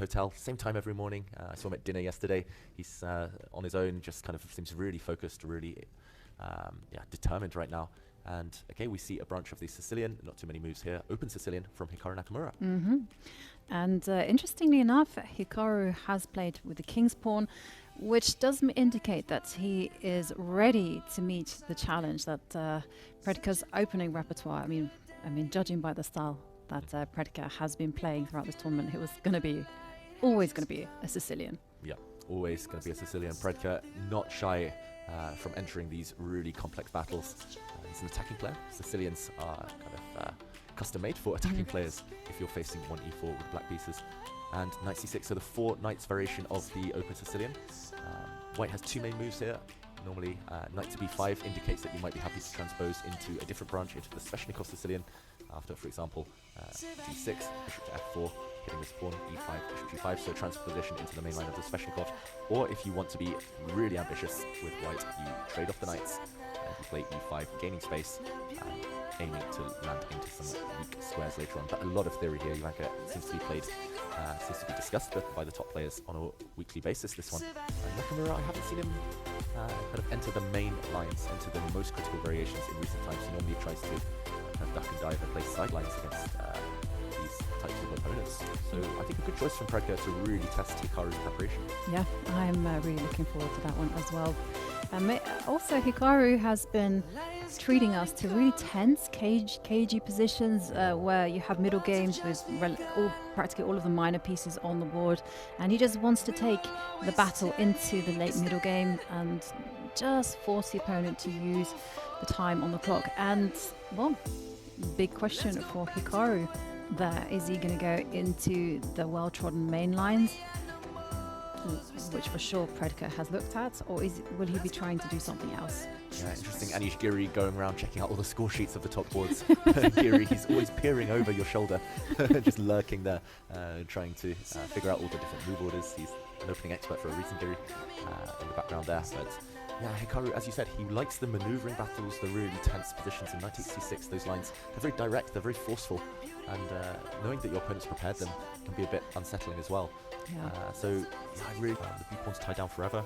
hotel, same time every morning. I saw him at dinner yesterday. He's on his own, just kind of seems really focused, really determined right now. And okay, we see a branch of the Sicilian, not too many moves here, open Sicilian from Hikaru Nakamura. And interestingly enough, Hikaru has played with the king's pawn, which does indicate that he is ready to meet the challenge that Predke's opening repertoire. I mean, judging by the style that Predke has been playing throughout this tournament, he was always going to be a Sicilian. Yeah, always going to be a Sicilian. Predke not shy from entering these really complex battles. He's an attacking player. Sicilians are kind of custom made for attacking players if you're facing 1e4 with black pieces. And knight c6, so the 4 knights variation of the open Sicilian. White has 2 main moves here. Normally, knight to b5 indicates that you might be happy to transpose into a different branch, into the Sveshnikov Sicilian, after, for example, d6, bishop to f4, hitting this pawn, e5, bishop g5, so transposition into the main line of the Sveshnikov. Or if you want to be really ambitious with white, you trade off the knights, and you play e5, gaining space, aiming to land into some weak squares later on. But a lot of theory here. Yuanka seems to be played, seems to be discussed by the top players on a weekly basis, this one. Nakamura, I haven't seen him kind of enter the main lines, enter the most critical variations in recent times. He normally tries to kind of duck and dive and play sidelines against these types of opponents. So I think a good choice from Predke to really test Hikaru's preparation. Yeah, I'm really looking forward to that one as well. Also, Hikaru has been treating us to really tense, cagey positions where you have middle games with practically all of the minor pieces on the board, and he just wants to take the battle into the late middle game and just force the opponent to use the time on the clock. And, well, big question for Hikaru there. Is he going to go into the well-trodden main lines, which for sure Predke has looked at, or will he be trying to do something else? Yeah, interesting. Anish Giri going around checking out all the score sheets of the top boards. Giri, he's always peering over your shoulder, just lurking there, trying to figure out all the different move orders. He's an opening expert for a reason, Giri, in the background there. But yeah, Hikaru, as you said, he likes the maneuvering battles, the really tense positions in knight c6. Those lines, they're very direct, they're very forceful, and knowing that your opponent's prepared them can be a bit unsettling as well. Yeah. So yeah, I really the b-pawn's tied down forever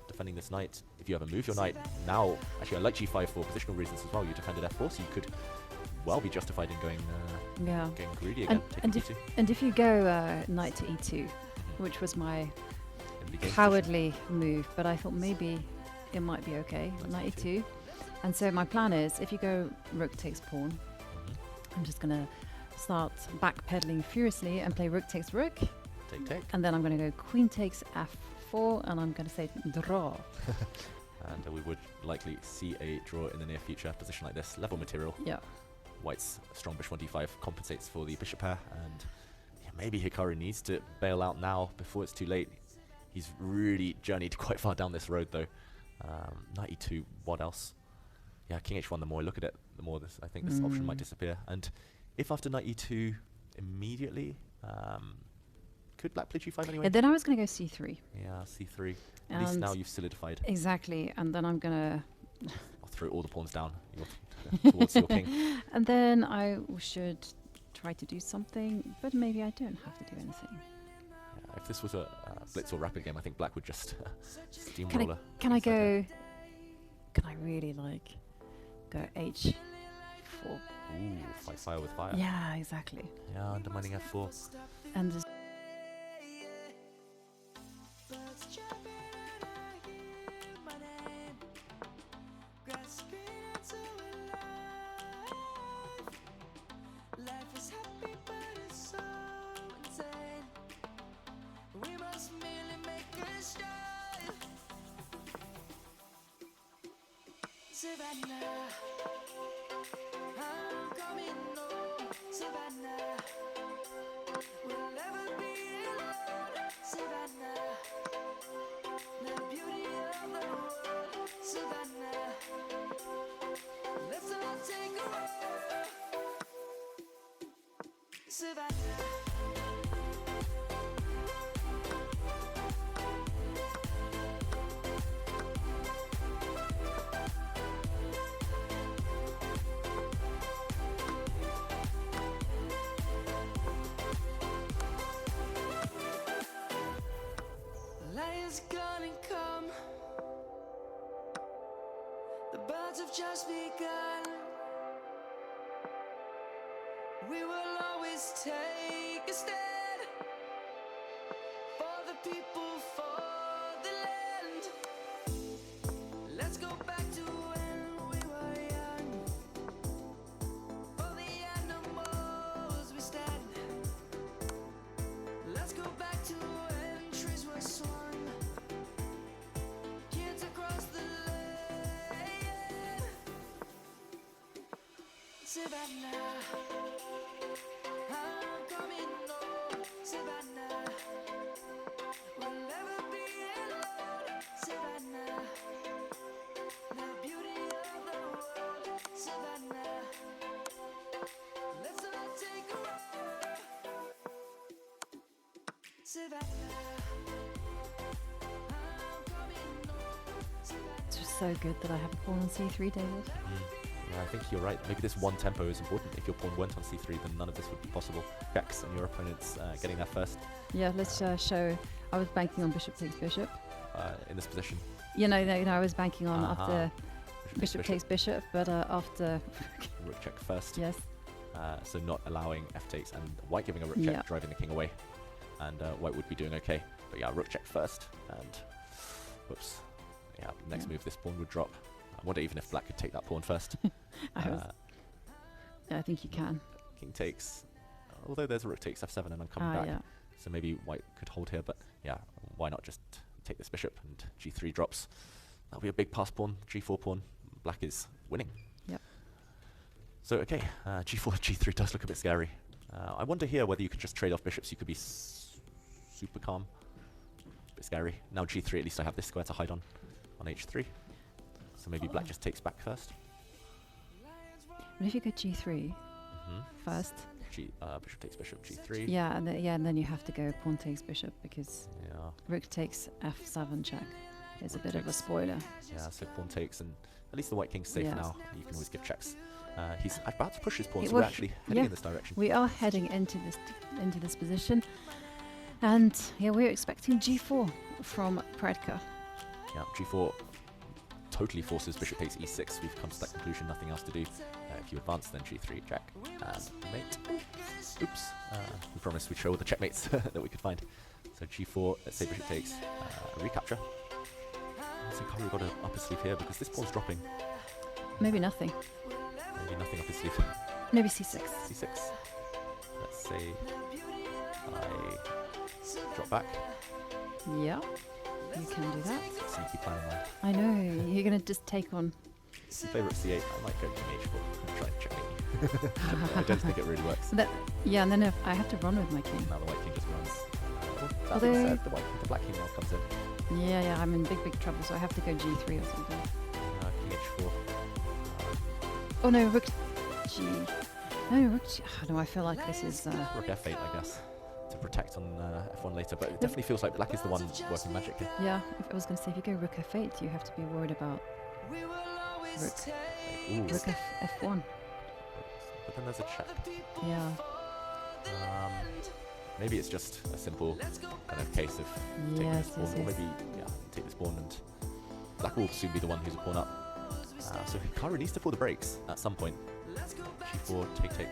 defending this knight. If you ever move your knight now, actually I like g5 for positional reasons as well. You defended f4, so you could well be justified in going greedy again. And if you go knight to e2, which was my cowardly move, but I thought maybe it might be okay. Knight e2. And so my plan is, if you go rook takes pawn, I'm just going to start backpedaling furiously and play rook takes rook. Take. And then I'm going to go queen takes f4, and I'm going to say draw. And we would likely see a draw in the near future. Position like this, level material. Yeah. White's strong bishop 1d5 compensates for the bishop pair, and yeah, maybe Hikaru needs to bail out now before it's too late. He's really journeyed quite far down this road though. Knight e2, what else? Yeah, king h1, the more I look at it, the more I think this option might disappear. And if after knight e2 immediately, could black play g5 anyway? And then I was going to go c3. Yeah, c3. At least now you've solidified. Exactly, and then I'm going to... I'll throw all the pawns down towards your king. And then I should try to do something, but maybe I don't have to do anything. Yeah, if this was a blitz or rapid game, I think black would just steamroller. Can I really go h4? Ooh, fight fire with fire. Yeah, exactly. Yeah, undermining f4. And just Savannah, I'm coming home. Savannah, we'll never be alone. Savannah, the beauty of the world. Savannah, let's all take a walk. Savannah. birds have just begun. We will always take a stand for the people, for the land. Let's go back to when we were young. For the animals we stand. Let's go back to when trees were swung. Kids across the land. Savannah, I'm coming home. Savannah, we'll never be alone. Savannah, the beauty of the world. Savannah, let's all take a ride. Savannah, I'm coming home. Savannah. It's just so good that I have a pawn on c3, David. Yeah, I think you're right. Maybe this one tempo is important. If your pawn weren't on c3, then none of this would be possible. Checks and your opponent's getting there first Yeah, let's show. I was banking on bishop takes bishop. in this position. You know, I was banking on Uh-huh. after bishop takes bishop, but after Rook check first. yes, So not allowing f takes and white giving a rook Yeah. check, driving the king away. And white would be doing okay. But yeah, rook check first. And whoops. Yeah, next Yeah. move this pawn would drop. I wonder even if black could take that pawn first. I was. I think you can. King takes. Although there's a rook takes f7 and I'm coming back. Yeah. So maybe white could hold here, but yeah, why not just take this bishop and g3 drops. That'll be a big pass pawn, g4 pawn. Black is winning. Yep. So okay, g4, g3 does look a bit scary. I wonder here whether you could just trade off bishops. You could be super calm. A bit scary. Now g3, at least I have this square to hide on h3. So maybe black just takes back first. But if you go g3 first, Bishop takes bishop, g3. yeah, and then you have to go pawn takes bishop because Yeah. rook takes f7 check. It's a Rook bit of a takes. spoiler. Yeah, so pawn takes, and at least the white king's safe Yes. now. You can always give checks. He's about to push his pawn, It so we're was- actually heading yeah. in this direction. We are heading into this position, and yeah, we're expecting g4 from Predke. Yeah, g4 totally forces bishop takes e6. We've come to that conclusion, nothing else to do. If you advance, then g3 check and mate. Oops. We promised we'd show all the checkmates that we could find. So g4, let's say bishop takes, recapture. So Hikaru got an up his sleeve here because this pawn's dropping. Maybe nothing. Maybe nothing up his sleeve. Maybe c6. c6. Let's say I drop back. Yeah, you can do that. Sneaky plan in mind. I know, you're going to just take on. If you play rook c8, I might go king h4 and try and checkmate you. I don't think it really works. Yeah, and then if I have to run with my king. Now the white king just runs. That Although- being said, the black king now comes in. Yeah, I'm in big trouble, so I have to go g3 or something. King h4. Oh no, rook g. No, rook g. Oh, no, I feel like this is. Rook f8, I guess, to protect on f1 later. But it definitely feels like black is the one working magic here. Yeah, I was going to say, if you go rook f8, you have to be worried about We will always Rook. take Ooh. rook f1. But then there's a check. Yeah, Maybe it's just a simple kind of case of taking Yes, this pawn, yes, or yes. maybe take this pawn, and black will soon be the one who's a pawn up. So Hikaru needs to pull the brakes at some point. g4, take.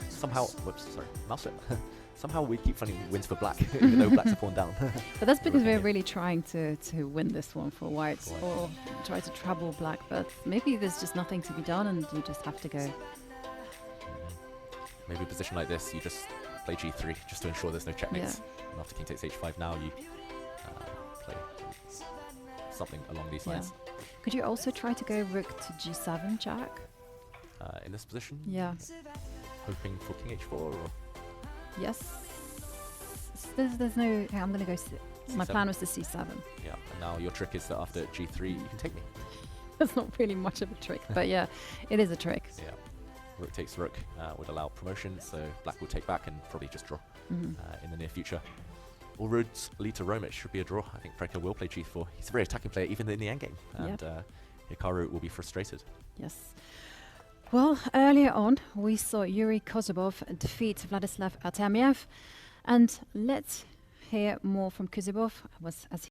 Somehow, whoops, sorry, mouse it. Somehow we keep finding wins for black, even though black's a pawn down. but that's because Rook we're in. really trying to win this one for white, For white. or try to trouble black. But maybe there's just nothing to be done, and you just have to go. Maybe a position like this, you just play g3 just to ensure there's no checkmates. And after king takes h5, now you play something along these Yeah. lines. Could you also try to go rook to g7 jack? In this position, Yeah. hoping for king h4 or Yes. There's no. I'm gonna go. My C7. plan was to c7. yeah. And now your trick is that after g3 you can take me. That's not really much of a trick, but yeah, it is a trick. Yeah. Rook takes rook would allow promotion, so black will take back and probably just draw Mhm. in the near future. All roads lead to Rome. It should be a draw. I think Predke will play g4. He's a very attacking player, even in the endgame. And Hikaru will be frustrated. Yes. Well, earlier on, we saw Yuri Kozubov defeat Vladislav Artemiev. And let's hear more from Kozubov as